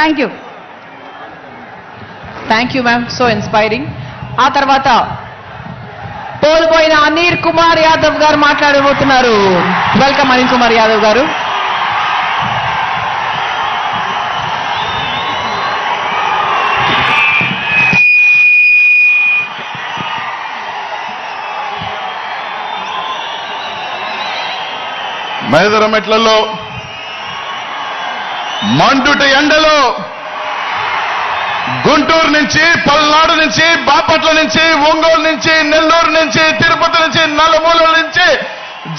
Thank you ma'am, so inspiring. ఆ తర్వాత కోల్పోయిన అనిల్ కుమార్ యాదవ్ గారు మాట్లాడబోతున్నారు. వెల్కమ్ అనిల్ కుమార్ యాదవ్ గారు. మైదరమెట్లలో మండుట ఎండలో గుంటూరు నుంచి, పల్నాడు నుంచి, బాపట్ల నుంచి, ఒంగోలు నుంచి, నెల్లూరు నుంచి, తిరుపతి నుంచి, నలుమూలల నుంచి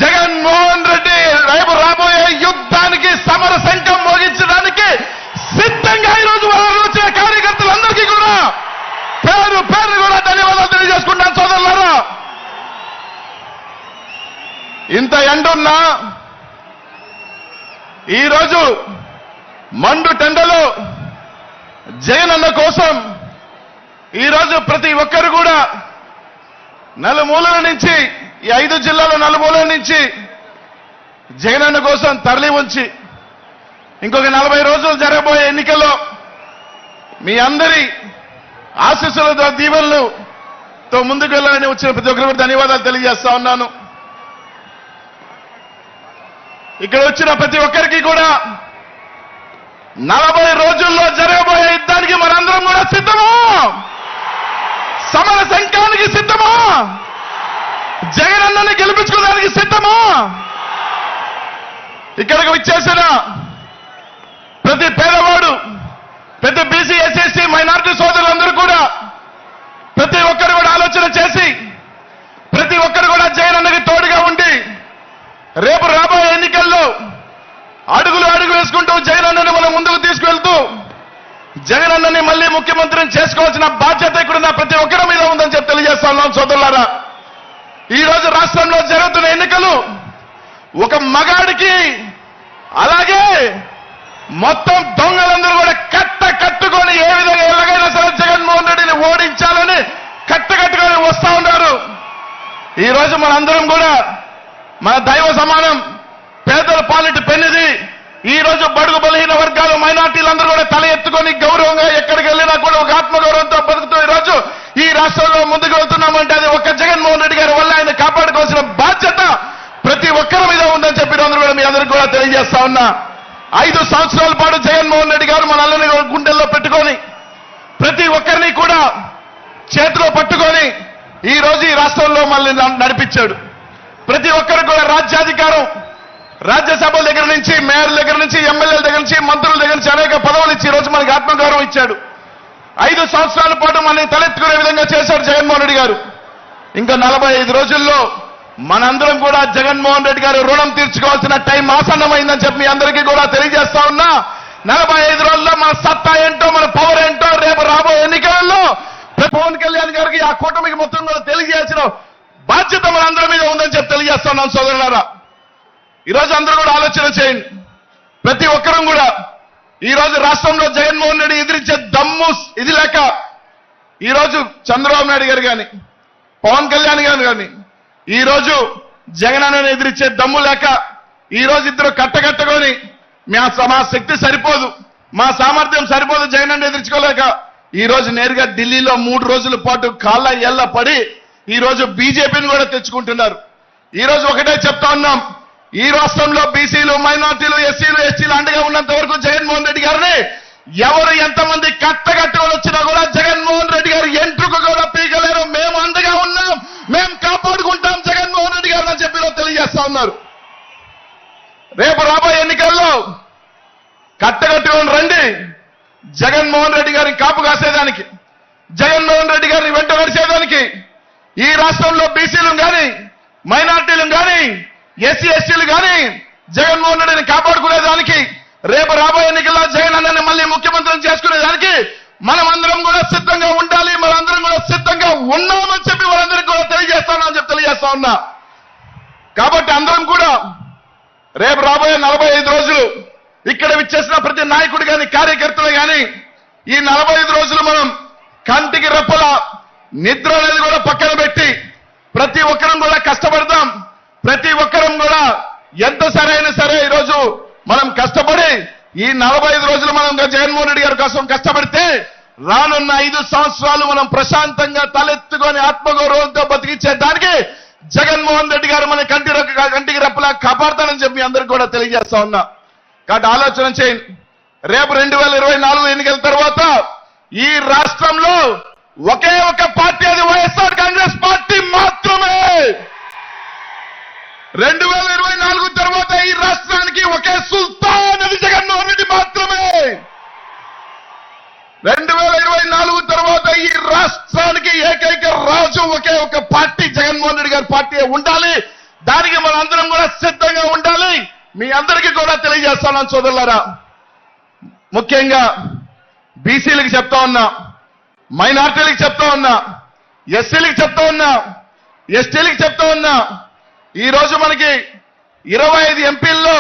జగన్మోహన్ రెడ్డి రేపు రాబోయే యుద్ధానికి సమర శంఖం మోగించడానికి సిద్ధంగా ఈరోజు వాళ్ళు వచ్చిన కార్యకర్తలందరికీ కూడా పేరు పేరు కూడా ధన్యవాదాలు తెలియజేసుకుంటాను సోదరులారా. ఇంత ఎండున్నా ఈరోజు మండు టెండలో జగనన్న కోసం ఈరోజు ప్రతి ఒక్కరు కూడా నలుమూలల నుంచి, ఈ 5 జిల్లాల నలుమూలల నుంచి జగనన్న కోసం తరలి ఉంచి ఇంకొక 40 రోజులు జరగబోయే ఎన్నికల్లో మీ అందరి ఆశీస్సులతో, దీవెనలతో ముందుకు వెళ్ళాలని వచ్చిన ప్రతి ఒక్కరికి ధన్యవాదాలు తెలియజేస్తా ఉన్నాను. ఇక్కడ వచ్చిన ప్రతి ఒక్కరికి కూడా 40 రోజుల్లో జరగబోయే యుద్ధానికి మనందరం కూడా సిద్ధము, సమర శంఖానికి సిద్ధము, జగనన్నని గెలిపించుకోవడానికి సిద్ధము. ఇక్కడికి విచ్చేసిన ప్రతి పేదవాడు, ప్రతి బీసీ, ఎస్సీ, మైనారిటీ సోదరులందరూ కూడా ప్రతి ఒక్కరు కూడా ఆలోచన చేసి ప్రతి ఒక్కరు కూడా జగనన్నకి తోడుగా ఉండి రేపు రాబోయే ఎన్నికల్లో అడుగులు వేసుకుంటూ జగనన్నని మనం ముందుకు తీసుకువెళ్తూ జగనన్నని మళ్ళీ ముఖ్యమంత్రిని చేసుకోవాల్సిన బాధ్యత ఇక్కడున్న ప్రతి ఒక్కరి మీద ఉందని చెప్పి తెలియజేస్తా ఉన్నాం సోదరులారా. ఈ రోజు రాష్ట్రంలో జరుగుతున్న ఎన్నికలు ఒక మగాడికి, అలాగే మొత్తం దొంగలందరూ కూడా కట్టుకొని ఏ విధంగా ఎలాగైనా సరే జగన్మోహన్ రెడ్డిని ఓడించాలని కట్టుకొని వస్తా ఉన్నారు. ఈ రోజు మనందరం కూడా మన దైవ సమానం పేదల పాలిటి పెన్నిది. ఈ రోజు బడుగు బలహీన వర్గాలు, మైనార్టీలందరూ కూడా తల ఎత్తుకొని గౌరవంగా ఎక్కడికి వెళ్ళినా కూడా ఒక ఆత్మగౌరవంతో బతుకుతూ ఈ రోజు ఈ రాష్ట్రంలో ముందుకు వెళ్తున్నామంటే అది ఒక్క జగన్మోహన్ రెడ్డి గారి వల్ల ఆయన కాపాడుకోవాల్సిన బాధ్యత ప్రతి ఒక్కరి మీద ఉందని చెప్పి అందరూ కూడా మీ అందరికీ కూడా తెలియజేస్తా ఉన్నా. 5 సంవత్సరాల పాటు జగన్మోహన్ రెడ్డి గారు మన అల్లని గుండెల్లో పెట్టుకొని ప్రతి ఒక్కరిని కూడా చేతిలో పట్టుకొని ఈ రోజు ఈ రాష్ట్రంలో మళ్ళీ నడిపించాడు. ప్రతి ఒక్కరు కూడా రాజ్యాధికారం, రాజ్యసభల దగ్గర నుంచి, మేయర్ దగ్గర నుంచి, ఎమ్మెల్యేల దగ్గర నుంచి, మంత్రుల దగ్గర నుంచి అనేక పదవులు ఇచ్చి ఈ రోజు మనకి ఆత్మగౌరవం ఇచ్చాడు. 5 సంవత్సరాల పాటు మనల్ని తలెత్తుకునే విధంగా చేశాడు జగన్మోహన్ రెడ్డి గారు. ఇంకా 45 రోజుల్లో మనందరం కూడా జగన్మోహన్ రెడ్డి గారు రుణం తీర్చుకోవాల్సిన టైం ఆసన్నమైందని చెప్పి మీ అందరికీ కూడా తెలియజేస్తా ఉన్నా. 45 రోజుల్లో మన సత్తా ఏంటో, మన పవర్ ఏంటో రేపు రాబోయే ఎన్నికలలో పవన్ కళ్యాణ్ గారికి, ఆ కూటమికి మొత్తం కూడా తెలియజేయాల్సిన బాధ్యత మనందరి మీద ఉందని చెప్పి తెలియజేస్తా ఉన్నాం సోదరులారా. ఈరోజు అందరూ కూడా ఆలోచన చేయండి. ప్రతి ఒక్కరం కూడా ఈరోజు రాష్ట్రంలో జగన్మోహన్ రెడ్డి ఎదిరించే దమ్ము ఇది లేక ఈరోజు చంద్రబాబు నాయుడు గారు కానీ, పవన్ కళ్యాణ్ గారు కానీ ఈరోజు జగనన్నను ఎదిరించే దమ్ము లేక ఈరోజు ఇద్దరు కట్టగట్టుకొని మా శక్తి సరిపోదు, మా సామర్థ్యం సరిపోదు జగనన్న ఎదిరించుకోలేక ఈరోజు నేరుగా ఢిల్లీలో 3 రోజుల పాటు కాళ్ళ ఏళ్ల పడి ఈరోజు బీజేపీని కూడా తెచ్చుకుంటున్నారు. ఈరోజు ఒకటే చెప్తా ఉన్నాం, ఈ రాష్ట్రంలో బీసీలు, మైనార్టీలు, ఎస్సీలు, ఎస్టీలు అండగా ఉన్నంత వరకు జగన్మోహన్ రెడ్డి గారిని ఎవరు ఎంతమంది కట్టగట్టుకొని వచ్చినా కూడా జగన్మోహన్ రెడ్డి గారు ఎంట్రుకు కూడా పీకలేరు. మేము అండగా ఉన్నాం, మేము కాపాడుకుంటాం జగన్మోహన్ రెడ్డి గారు అని చెప్పి తెలియజేస్తా ఉన్నారు. రేపు రాబోయే ఎన్నికల్లో కట్టగట్టుకొని రండి. జగన్మోహన్ రెడ్డి గారిని కాపు కాసేదానికి, జగన్మోహన్ రెడ్డి గారిని వెంట నడిచేదానికి, ఈ రాష్ట్రంలో బీసీలు కానీ, మైనార్టీలు కానీ, ఎస్సీ ఎస్టీలు కానీ జగన్మోహన్ రెడ్డిని కాపాడుకునేదానికి, రేపు రాబోయే ఎన్నికల్లో జగనన్నని మళ్ళీ ముఖ్యమంత్రిని చేసుకునేదానికి మనమందరం కూడా సిద్ధంగా ఉండాలి. మనందరం కూడా సిద్ధంగా ఉన్నామని చెప్పి వాళ్ళందరికీ కూడా తెలియజేస్తామని చెప్పి తెలియజేస్తా ఉన్నా. కాబట్టి అందరం కూడా రేపు రాబోయే 45 రోజులు ఇక్కడ విచ్చేసిన ప్రతి నాయకుడు కానీ, కార్యకర్తలు కానీ ఈ 45 రోజులు మనం కంటికి రెప్పల నిద్ర అనేది కూడా పక్కన పెట్టి ప్రతి ఒక్కరం కూడా కష్టపడతాం. ప్రతి ఒక్కరం కూడా ఎంత సరైన సరే ఈరోజు మనం కష్టపడి ఈ 45 రోజులు మనం జగన్మోహన్ రెడ్డి గారి కోసం కష్టపడితే రానున్న 5 సంవత్సరాలు మనం ప్రశాంతంగా తలెత్తుకొని ఆత్మగౌరవంతో బతికించేదానికి జగన్మోహన్ రెడ్డి గారు మన కంటికి రెప్పలా కాపాడతానని చెప్పి అందరికీ కూడా తెలియజేస్తా ఉన్నా. కాబట్టి ఆలోచన చేయండి. రేపు 2024 ఎన్నికల తర్వాత ఈ రాష్ట్రంలో ఒకే ఒక పార్టీ, అది వైఎస్ఆర్ కాంగ్రెస్ పార్టీ మాత్రమే. 2024 తర్వాత ఈ రాష్ట్రానికి ఒకే సుల్తాన్, అది జగన్మోహన్ రెడ్డి మాత్రమే. 2024 తర్వాత ఈ రాష్ట్రానికి ఏకైక రాజు ఒకే ఒక పార్టీ, జగన్మోహన్ రెడ్డి గారి పార్టీ ఉండాలి. దానికి మన అందరం కూడా సిద్ధంగా ఉండాలి. మీ అందరికీ కూడా తెలియజేస్తాను సోదరులారా. ముఖ్యంగా బీసీలకు చెప్తా ఉన్నా, మైనార్టీలకు చెప్తా ఉన్నా, ఎస్సీలకు చెప్తా ఉన్నా, ఎస్టీలకు చెప్తా ఉన్నా. ఈ రోజు మనకి 25 ఎంపీల్లో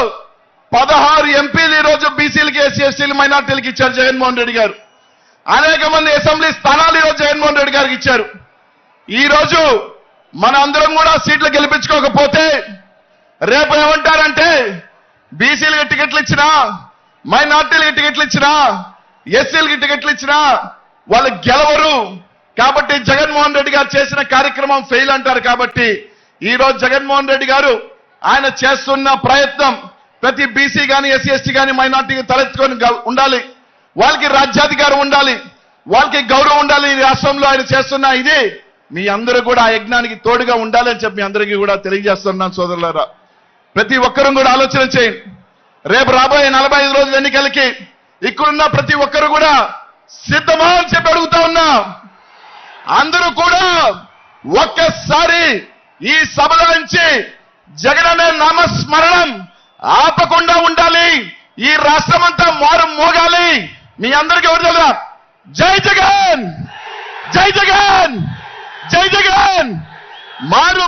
16 ఎంపీలు ఈ రోజు బీసీలకి, ఎస్సీ ఎస్టీలు, మైనార్టీలకు ఇచ్చారు జగన్మోహన్ రెడ్డి గారు. అనేక మంది అసెంబ్లీ స్థానాలు ఈరోజు జగన్మోహన్ రెడ్డి గారికి ఇచ్చారు. ఈ రోజు మన అందరం కూడా సీట్లు గెలిపించుకోకపోతే రేపు ఏమంటారంటే బీసీలకు టికెట్లు ఇచ్చినా, మైనార్టీలకు టికెట్లు ఇచ్చినా, ఎస్సీలకి టికెట్లు ఇచ్చినా వాళ్ళు గెలవరు. కాబట్టి జగన్మోహన్ రెడ్డి గారు చేసిన కార్యక్రమం ఫెయిల్ అంటారు. కాబట్టి ఈ రోజు జగన్మోహన్ రెడ్డి గారు ఆయన చేస్తున్న ప్రయత్నం ప్రతి బీసీ కానీ, ఎస్సీ ఎస్టీ కానీ, మైనార్టీకి తలెత్తుకొని ఉండాలి. వాళ్ళకి రాజ్యాధికారం ఉండాలి, వాళ్ళకి గౌరవం ఉండాలి. ఈ రాష్ట్రంలో ఆయన చేస్తున్న ఇది మీ అందరూ కూడా ఆ యజ్ఞానికి తోడుగా ఉండాలని చెప్పి మీ అందరికీ కూడా తెలియజేస్తున్నాను సోదరులారా. ప్రతి ఒక్కరూ కూడా ఆలోచన చేయండి. రేపు రాబోయే 45 రోజుల ఎన్నికలకి ఇక్కడున్న ప్రతి ఒక్కరు కూడా సిద్ధమా అని చెప్పి అడుగుతా ఉన్నా. అందరూ కూడా ఒక్కసారి ఈ సభల నుంచి జగన్ అనే నామస్మరణం ఆపకుండా ఉండాలి. ఈ రాష్ట్రం అంతా మారు మోగాలి. మీ అందరికీ ఎవరు తెలుసా? జై జగన్, జై జగన్, జై జగన్. మారు